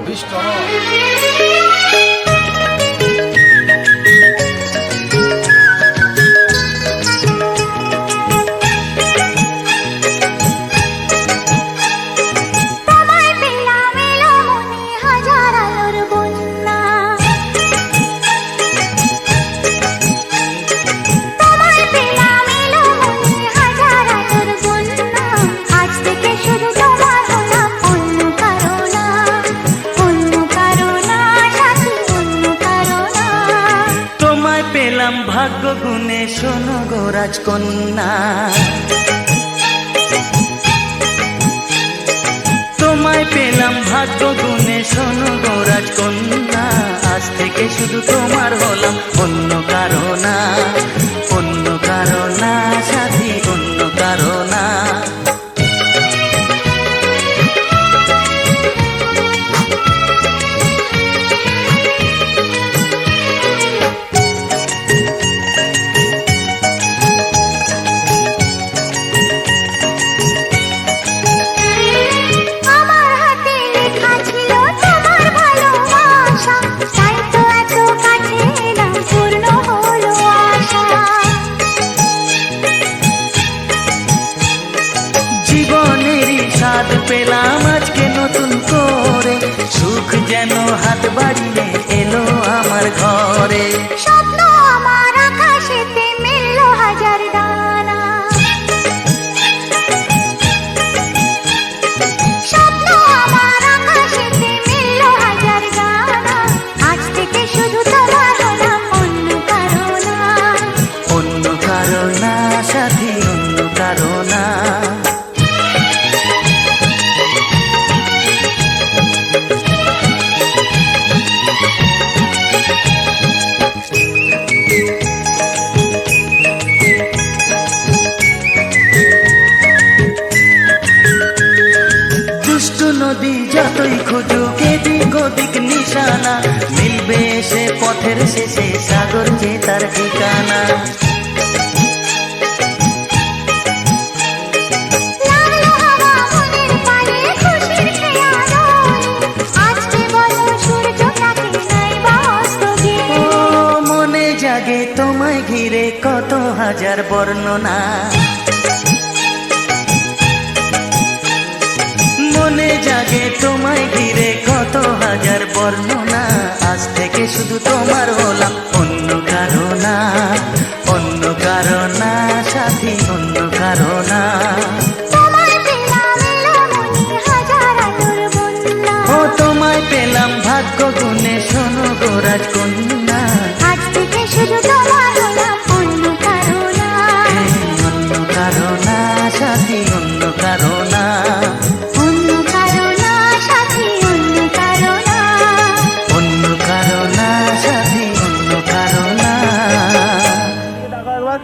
বিষ্টর ভাগ্য গুণে শোনো গো রাজকন্যা, তোমায় পেলাম ভাগ্য গুণে শোনো গো রাজকন্যা। আজ থেকে শুধু তোমার হলাম, অন্য কারো না, অন্য কারো না সাথী, অন্য কারো না। স্বাদ পেলাম আজকে নতুন করে, সুখ যেন হাত বাড়িয়ে এলো আমার ঘরে। স্বপ্ন আমার আকাশেতে মিলল হাজার দানা, স্বপ্ন আমার আকাশেতে মিলল হাজার দানা। আজ থেকে শুধু তোমার হলাম, অন্য কারো না, অন্য কারো না সাথী, অন্য কারো না। নদী যতই খুঁজুক এদিক ওদিক নিশানা, মিলবে সে পথের শেষে সাগর যে তার ঠিকানা। মনে জাগে তোমায় ঘিরে কত হাজার বর্ণনা, মনে জাগে তোমায় ঘিরে